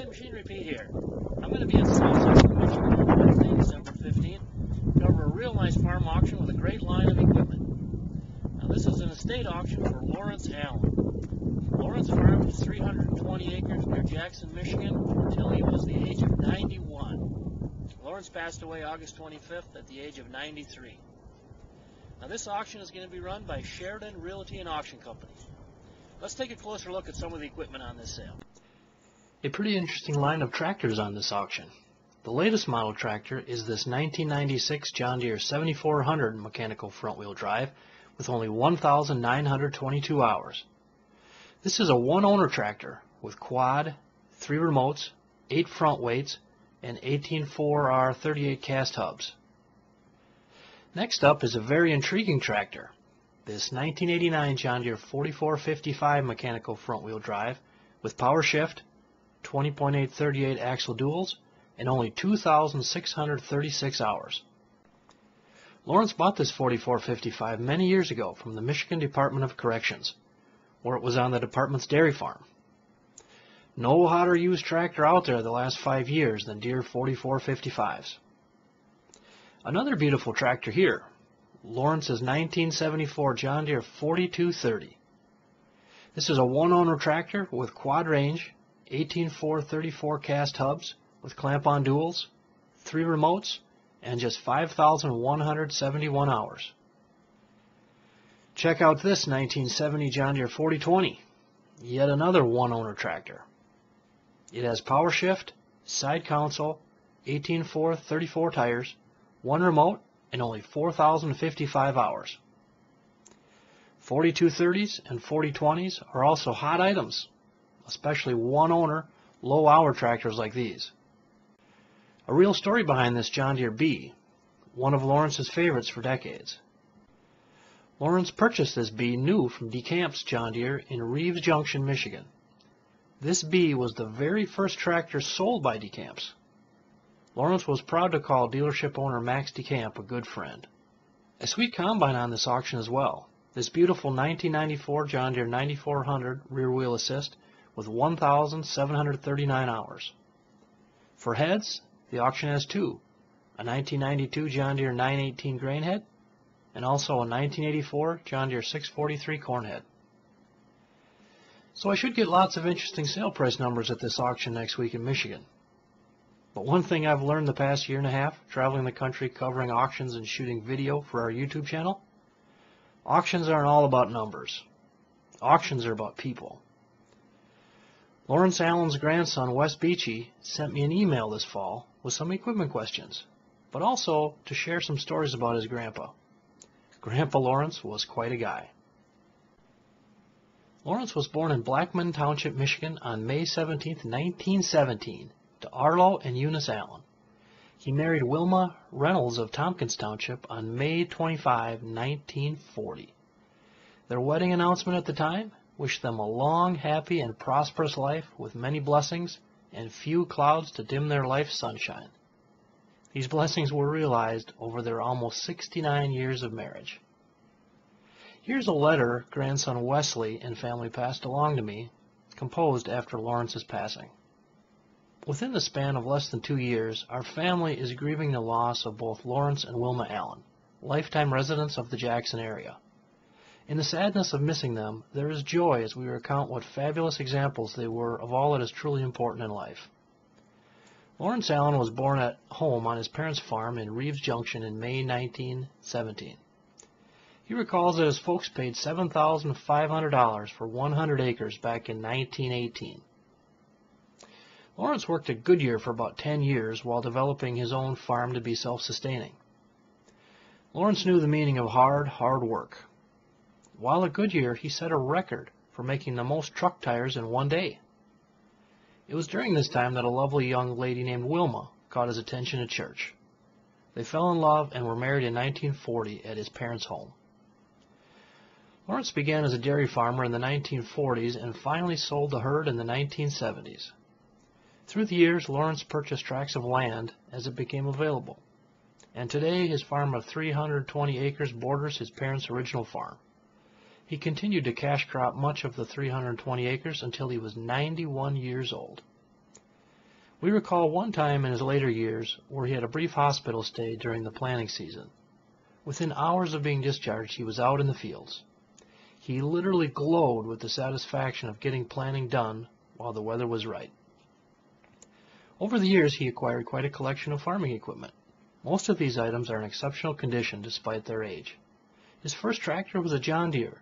Again, Machinery Pete here. I'm going to be at Southside, Michigan on Wednesday, December 15th, cover a real nice farm auction with a great line of equipment. Now, this is an estate auction for Lawrence Allen. Lawrence farmed 320 acres near Jackson, Michigan until he was the age of 91. Lawrence passed away August 25th at the age of 93. Now, this auction is going to be run by Sheridan Realty and Auction Company. Let's take a closer look at some of the equipment on this sale. A pretty interesting line of tractors on this auction. The latest model tractor is this 1996 John Deere 7400 mechanical front-wheel drive with only 1,922 hours. This is a one-owner tractor with quad, 3 remotes, 8 front weights, and 18.4R38 cast hubs. Next up is a very intriguing tractor. This 1989 John Deere 4455 mechanical front-wheel drive with power shift, 20.838 axle duals, and only 2,636 hours. Lawrence bought this 4455 many years ago from the Michigan Department of Corrections, where it was on the department's dairy farm. No hotter used tractor out there the last 5 years than Deere 4455s. Another beautiful tractor here, Lawrence's 1974 John Deere 4230. This is a one-owner tractor with quad range, 18.434 cast hubs with clamp-on duals, 3 remotes, and just 5,171 hours. Check out this 1970 John Deere 4020, yet another one-owner tractor. It has power shift, side console, 18.434 tires, 1 remote, and only 4,055 hours. 4230s and 4020s are also hot items, especially one-owner, low-hour tractors like these. A real story behind this John Deere B, one of Lawrence's favorites for decades. Lawrence purchased this B new from DeCamp's John Deere in Reeves Junction, Michigan. This B was the very first tractor sold by DeCamp's. Lawrence was proud to call dealership owner Max DeCamp a good friend. A sweet combine on this auction as well. This beautiful 1994 John Deere 9400 rear wheel assist with 1,739 hours. For heads, the auction has 2, a 1992 John Deere 918 grain head and also a 1984 John Deere 643 corn head. So I should get lots of interesting sale price numbers at this auction next week in Michigan. But one thing I've learned the past year and a half, traveling the country covering auctions and shooting video for our YouTube channel, auctions aren't all about numbers. Auctions are about people. Lawrence Allen's grandson, Wes Beachy, sent me an email this fall with some equipment questions, but also to share some stories about his grandpa. Grandpa Lawrence was quite a guy. Lawrence was born in Blackman Township, Michigan on May 17, 1917, to Arlo and Eunice Allen. He married Wilma Reynolds of Tompkins Township on May 25, 1940. Their wedding announcement at the time wished them a long, happy, and prosperous life with many blessings and few clouds to dim their life's sunshine. These blessings were realized over their almost 69 years of marriage. Here's a letter grandson Wesley and family passed along to me, composed after Lawrence's passing. Within the span of less than 2 years, our family is grieving the loss of both Lawrence and Wilma Allen, lifetime residents of the Jackson area. In the sadness of missing them, there is joy as we recount what fabulous examples they were of all that is truly important in life. Lawrence Allen was born at home on his parents' farm in Reeves Junction in May 1917. He recalls that his folks paid $7,500 for 100 acres back in 1918. Lawrence worked at Goodyear for about 10 years while developing his own farm to be self-sustaining. Lawrence knew the meaning of hard work. While at Goodyear, he set a record for making the most truck tires in one day. It was during this time that a lovely young lady named Wilma caught his attention at church. They fell in love and were married in 1940 at his parents' home. Lawrence began as a dairy farmer in the 1940s and finally sold the herd in the 1970s. Through the years, Lawrence purchased tracts of land as it became available, and today his farm of 320 acres borders his parents' original farm. He continued to cash crop much of the 320 acres until he was 91 years old. We recall one time in his later years where he had a brief hospital stay during the planting season. Within hours of being discharged, he was out in the fields. He literally glowed with the satisfaction of getting planting done while the weather was right. Over the years, he acquired quite a collection of farming equipment. Most of these items are in exceptional condition despite their age. His first tractor was a John Deere,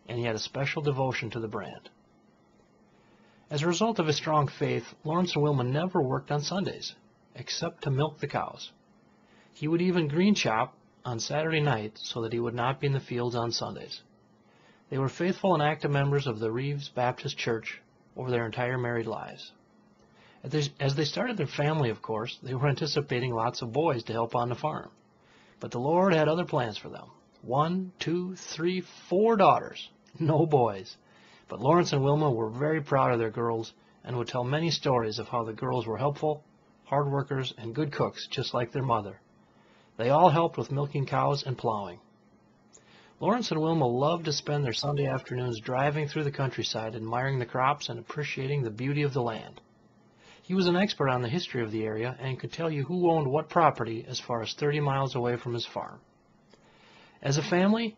and he had a special devotion to the brand. As a result of his strong faith, Lawrence and Wilma never worked on Sundays, except to milk the cows. He would even green chop on Saturday night so that he would not be in the fields on Sundays. They were faithful and active members of the Reeves Baptist Church over their entire married lives. As they started their family, of course, they were anticipating lots of boys to help on the farm. But the Lord had other plans for them. 1, 2, 3, 4 daughters, no boys. But Lawrence and Wilma were very proud of their girls and would tell many stories of how the girls were helpful, hard workers, and good cooks, just like their mother. They all helped with milking cows and plowing. Lawrence and Wilma loved to spend their Sunday afternoons driving through the countryside, admiring the crops and appreciating the beauty of the land. He was an expert on the history of the area and could tell you who owned what property as far as 30 miles away from his farm. As a family,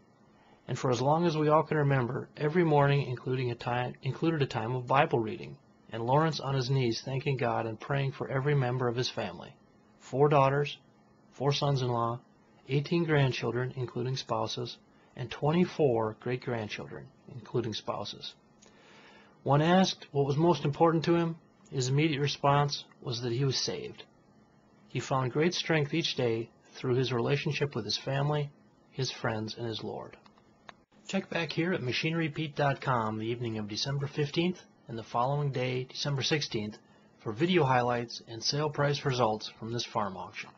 and for as long as we all can remember, every morning included a time of Bible reading, and Lawrence on his knees thanking God and praying for every member of his family. 4 daughters, 4 sons-in-law, 18 grandchildren, including spouses, and 24 great-grandchildren, including spouses. When asked what was most important to him, his immediate response was that he was saved. He found great strength each day through his relationship with his family, his friends, and his Lord. Check back here at MachineryPete.com the evening of December 15th and the following day, December 16th, for video highlights and sale price results from this farm auction.